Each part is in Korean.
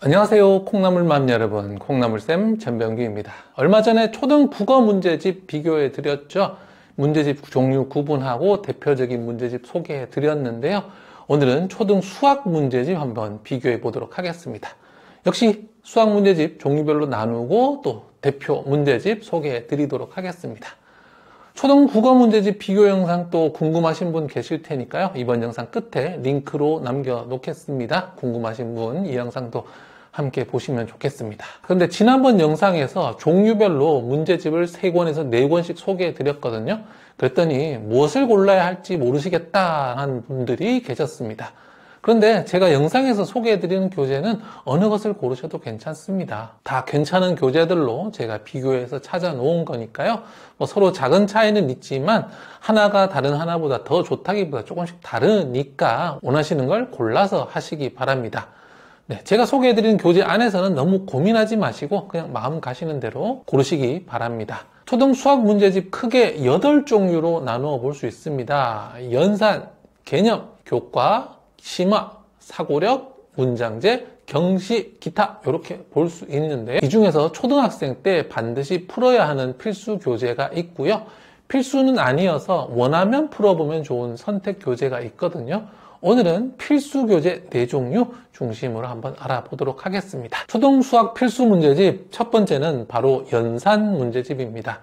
안녕하세요, 콩나물맘 여러분. 콩나물쌤 전병규입니다. 얼마 전에 초등 국어 문제집 비교해 드렸죠. 문제집 종류 구분하고 대표적인 문제집 소개해 드렸는데요. 오늘은 초등 수학 문제집 한번 비교해 보도록 하겠습니다. 역시 수학 문제집 종류별로 나누고 또 대표 문제집 소개해 드리도록 하겠습니다. 초등 국어 문제집 비교 영상 또 궁금하신 분 계실 테니까요. 이번 영상 끝에 링크로 남겨 놓겠습니다. 궁금하신 분 이 영상도 함께 보시면 좋겠습니다. 그런데 지난번 영상에서 종류별로 문제집을 3권에서 4권씩 소개해 드렸거든요. 그랬더니 무엇을 골라야 할지 모르시겠다 하는 분들이 계셨습니다. 그런데 제가 영상에서 소개해 드리는 교재는 어느 것을 고르셔도 괜찮습니다. 다 괜찮은 교재들로 제가 비교해서 찾아 놓은 거니까요. 서로 작은 차이는 있지만 하나가 다른 하나보다 더 좋다기보다 조금씩 다르니까 원하시는 걸 골라서 하시기 바랍니다. 네, 제가 소개해드리는 교재 안에서는 너무 고민하지 마시고 그냥 마음 가시는 대로 고르시기 바랍니다. 초등 수학 문제집 크게 8종류로 나누어 볼 수 있습니다. 연산, 개념, 교과, 심화, 사고력, 문장제, 경시, 기타 이렇게 볼 수 있는데요. 이 중에서 초등학생 때 반드시 풀어야 하는 필수 교재가 있고요. 필수는 아니어서 원하면 풀어보면 좋은 선택 교재가 있거든요. 오늘은 필수 교재 4종류 중심으로 한번 알아보도록 하겠습니다. 초등 수학 필수 문제집 첫 번째는 바로 연산 문제집입니다.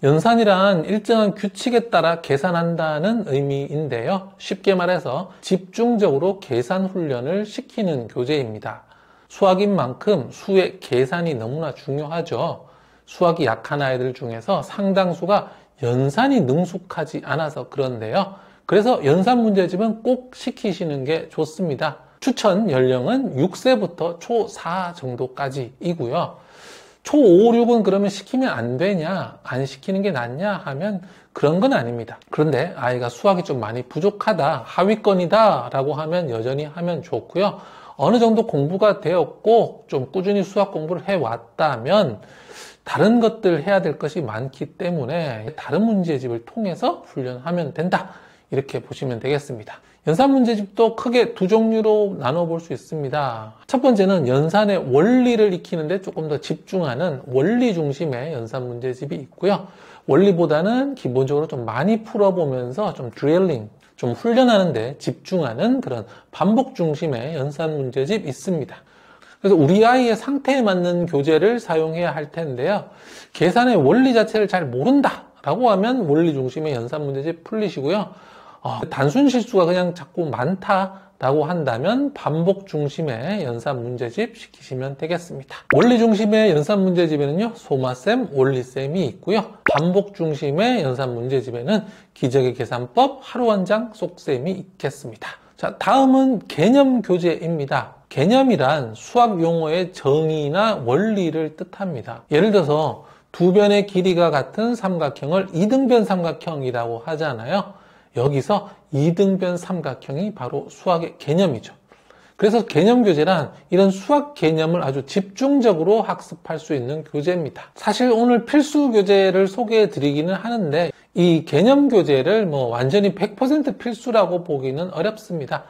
연산이란 일정한 규칙에 따라 계산한다는 의미인데요. 쉽게 말해서 집중적으로 계산 훈련을 시키는 교재입니다. 수학인 만큼 수의 계산이 너무나 중요하죠. 수학이 약한 아이들 중에서 상당수가 연산이 능숙하지 않아서 그런데요. 그래서 연산 문제집은 꼭 시키시는 게 좋습니다. 추천 연령은 6세부터 초4 정도까지이고요. 초5, 6은 그러면 시키면 안 되냐, 안 시키는 게 낫냐 하면 그런 건 아닙니다. 그런데 아이가 수학이 좀 많이 부족하다, 하위권이다 라고 하면 여전히 하면 좋고요. 어느 정도 공부가 되었고 좀 꾸준히 수학 공부를 해왔다면 다른 것들 해야 될 것이 많기 때문에 다른 문제집을 통해서 훈련하면 된다. 이렇게 보시면 되겠습니다. 연산 문제집도 크게 2종류로 나눠 볼 수 있습니다. 첫 번째는 연산의 원리를 익히는데 조금 더 집중하는 원리 중심의 연산 문제집이 있고요. 원리보다는 기본적으로 좀 많이 풀어보면서 좀 드릴링, 좀 훈련하는데 집중하는 그런 반복 중심의 연산 문제집 있습니다. 그래서 우리 아이의 상태에 맞는 교재를 사용해야 할 텐데요. 계산의 원리 자체를 잘 모른다 라고 하면 원리 중심의 연산 문제집 풀리시고요. 단순 실수가 그냥 자꾸 많다라고 한다면 반복 중심의 연산 문제집 시키시면 되겠습니다. 원리 중심의 연산 문제집에는요, 소마쌤, 원리쌤이 있고요. 반복 중심의 연산 문제집에는 기적의 계산법, 하루원장, 쏙쌤이 있겠습니다. 자, 다음은 개념 교재입니다. 개념이란 수학 용어의 정의나 원리를 뜻합니다. 예를 들어서 두 변의 길이가 같은 삼각형을 이등변 삼각형이라고 하잖아요. 여기서 이등변 삼각형이 바로 수학의 개념이죠. 그래서 개념 교재란 이런 수학 개념을 아주 집중적으로 학습할 수 있는 교재입니다. 사실 오늘 필수 교재를 소개해 드리기는 하는데 이 개념 교재를 완전히 100% 필수라고 보기는 어렵습니다.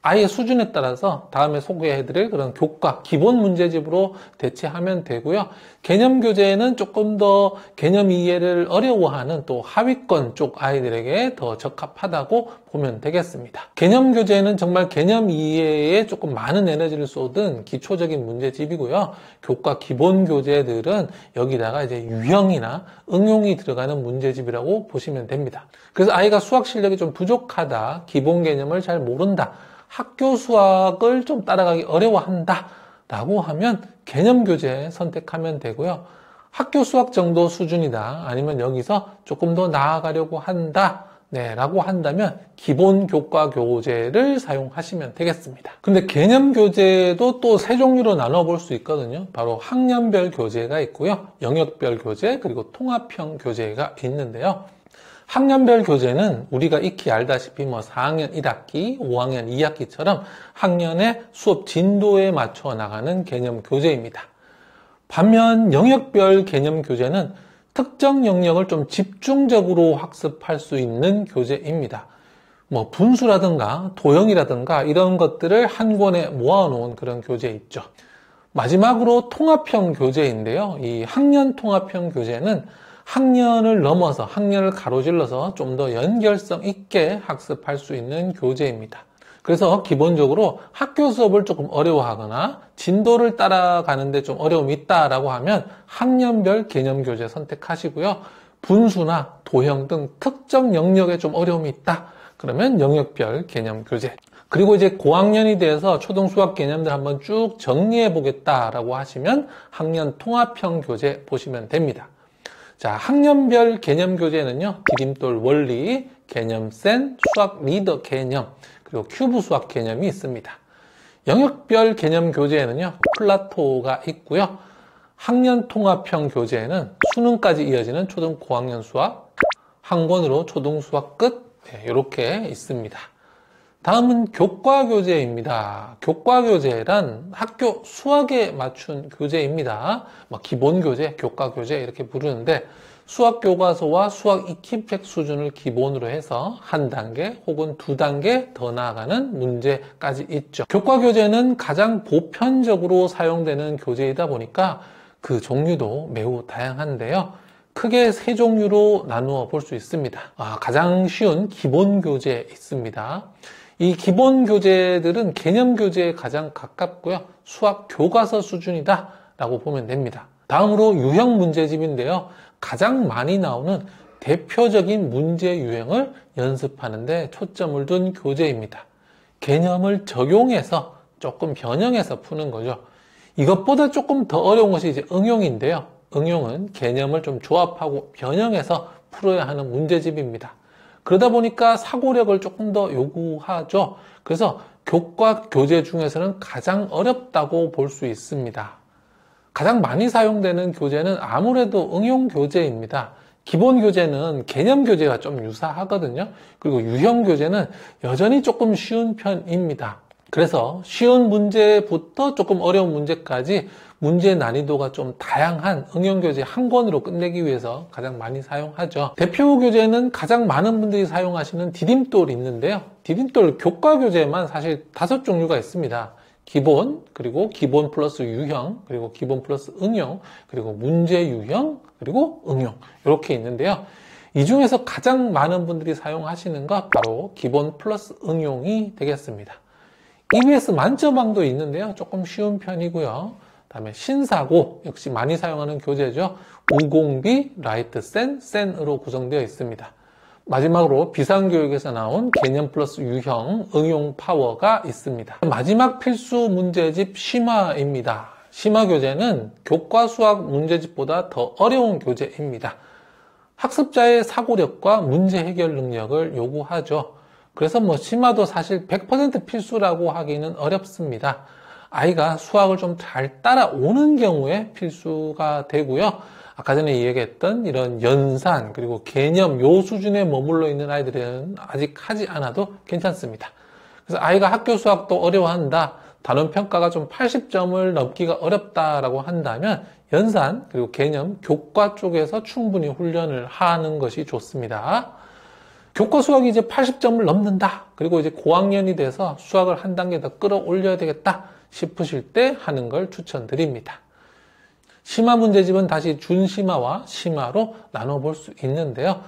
아이의 수준에 따라서 다음에 소개해드릴 그런 교과, 기본 문제집으로 대체하면 되고요. 개념 교재는 조금 더 개념 이해를 어려워하는 또 하위권 쪽 아이들에게 더 적합하다고 보면 되겠습니다. 개념 교재는 정말 개념 이해에 조금 많은 에너지를 쏟은 기초적인 문제집이고요. 교과 기본 교재들은 여기다가 이제 유형이나 응용이 들어가는 문제집이라고 보시면 됩니다. 그래서 아이가 수학 실력이 좀 부족하다, 기본 개념을 잘 모른다, 학교 수학을 좀 따라가기 어려워한다 라고 하면 개념 교재 선택하면 되고요. 학교 수학 정도 수준이다, 아니면 여기서 조금 더 나아가려고 한다 라고 한다면 기본 교과 교재를 사용하시면 되겠습니다. 근데 개념 교재도 또 3종류로 나눠 볼 수 있거든요. 바로 학년별 교재가 있고요, 영역별 교재, 그리고 통합형 교재가 있는데요. 학년별 교재는 우리가 익히 알다시피 4학년 1학기, 5학년 2학기처럼 학년의 수업 진도에 맞춰 나가는 개념 교재입니다. 반면 영역별 개념 교재는 특정 영역을 좀 집중적으로 학습할 수 있는 교재입니다. 분수라든가 도형이라든가 이런 것들을 한 권에 모아놓은 그런 교재 있죠. 마지막으로 통합형 교재인데요. 이 학년 통합형 교재는 학년을 넘어서 학년을 가로질러서 좀 더 연결성 있게 학습할 수 있는 교재입니다. 그래서 기본적으로 학교 수업을 조금 어려워하거나 진도를 따라가는데 좀 어려움이 있다라고 하면 학년별 개념 교재 선택하시고요. 분수나 도형 등 특정 영역에 좀 어려움이 있다. 그러면 영역별 개념 교재. 그리고 이제 고학년이 돼서 초등 수학 개념들 한번 쭉 정리해 보겠다라고 하시면 학년 통합형 교재 보시면 됩니다. 자, 학년별 개념 교재는요, 디딤돌 원리, 개념센, 수학 리더 개념, 그리고 큐브 수학 개념이 있습니다. 영역별 개념 교재에는요, 플라토가 있고요. 학년 통합형 교재에는 수능까지 이어지는 초등 고학년 수학, 한 권으로 초등 수학 끝, 이렇게 있습니다. 다음은 교과 교재입니다. 교과 교재란 학교 수학에 맞춘 교재입니다. 기본 교재, 교과 교재 이렇게 부르는데 수학 교과서와 수학 익히팩 수준을 기본으로 해서 한 단계 혹은 두 단계 더 나아가는 문제까지 있죠. 교과 교재는 가장 보편적으로 사용되는 교재이다 보니까 그 종류도 매우 다양한데요. 크게 세 종류로 나누어 볼 수 있습니다. 가장 쉬운 기본 교재 있습니다. 이 기본 교재들은 개념 교재에 가장 가깝고요. 수학 교과서 수준이다 라고 보면 됩니다. 다음으로 유형 문제집인데요. 가장 많이 나오는 대표적인 문제 유형을 연습하는 데 초점을 둔 교재입니다. 개념을 적용해서 조금 변형해서 푸는 거죠. 이것보다 조금 더 어려운 것이 이제 응용인데요. 응용은 개념을 좀 조합하고 변형해서 풀어야 하는 문제집입니다. 그러다 보니까 사고력을 조금 더 요구하죠. 그래서 교과 교재 중에서는 가장 어렵다고 볼 수 있습니다. 가장 많이 사용되는 교재는 아무래도 응용 교재입니다. 기본 교재는 개념 교재가 좀 유사하거든요. 그리고 유형 교재는 여전히 조금 쉬운 편입니다. 그래서 쉬운 문제부터 조금 어려운 문제까지 문제 난이도가 좀 다양한 응용교재 한 권으로 끝내기 위해서 가장 많이 사용하죠. 대표 교재는 가장 많은 분들이 사용하시는 디딤돌이 있는데요. 디딤돌 교과 교재만 사실 5종류가 있습니다. 기본, 그리고 기본 플러스 유형, 그리고 기본 플러스 응용, 그리고 문제 유형, 그리고 응용 이렇게 있는데요. 이 중에서 가장 많은 분들이 사용하시는 것 바로 기본 플러스 응용이 되겠습니다. EBS 만점왕도 있는데요. 조금 쉬운 편이고요. 다음에 신사고 역시 많이 사용하는 교재죠. 우공비, 라이트센, 센으로 구성되어 있습니다. 마지막으로 비상교육에서 나온 개념 플러스 유형, 응용 파워가 있습니다. 마지막 필수 문제집 심화입니다. 심화 교재는 교과 수학 문제집보다 더 어려운 교재입니다. 학습자의 사고력과 문제 해결 능력을 요구하죠. 그래서 심화도 사실 100% 필수라고 하기는 어렵습니다. 아이가 수학을 좀 잘 따라오는 경우에 필수가 되고요. 아까 전에 얘기했던 이런 연산 그리고 개념 요 수준에 머물러 있는 아이들은 아직 하지 않아도 괜찮습니다. 그래서 아이가 학교 수학도 어려워한다. 단원 평가가 좀 80점을 넘기가 어렵다라고 한다면 연산 그리고 개념 교과 쪽에서 충분히 훈련을 하는 것이 좋습니다. 교과 수학이 이제 80점을 넘는다. 그리고 이제 고학년이 돼서 수학을 한 단계 더 끌어올려야 되겠다 싶으실 때 하는 걸 추천드립니다. 심화 문제집은 다시 준심화와 심화로 나눠볼 수 있는데요.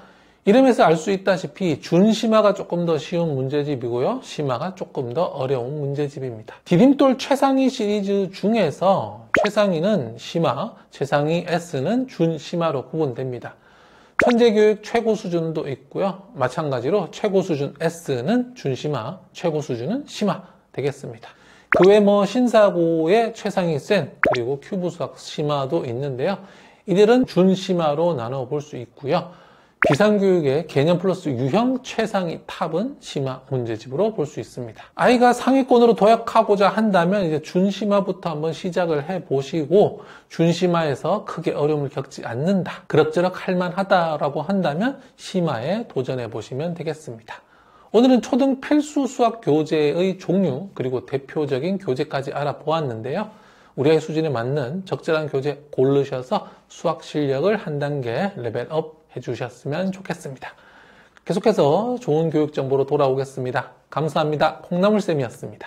이름에서 알 수 있다시피 준심화가 조금 더 쉬운 문제집이고요. 심화가 조금 더 어려운 문제집입니다. 디딤돌 최상위 시리즈 중에서 최상위는 심화, 최상위 S는 준심화로 구분됩니다. 천재교육 최고 수준도 있고요. 마찬가지로 최고 수준 S는 준심화, 최고 수준은 심화 되겠습니다. 그 외 신사고의 최상위 센 그리고 큐브 수학 심화도 있는데요. 이들은 준심화로 나눠볼 수 있고요. 비상교육의 개념 플러스 유형 최상위 탑은 심화 문제집으로 볼 수 있습니다. 아이가 상위권으로 도약하고자 한다면 이제 준심화부터 한번 시작을 해보시고 준심화에서 크게 어려움을 겪지 않는다. 그럭저럭 할만하다라고 한다면 심화에 도전해 보시면 되겠습니다. 오늘은 초등 필수 수학 교재의 종류 그리고 대표적인 교재까지 알아보았는데요. 우리 아이 수준에 맞는 적절한 교재 고르셔서 수학 실력을 한 단계 레벨업 해주셨으면 좋겠습니다. 계속해서 좋은 교육 정보로 돌아오겠습니다. 감사합니다. 콩나물쌤이었습니다.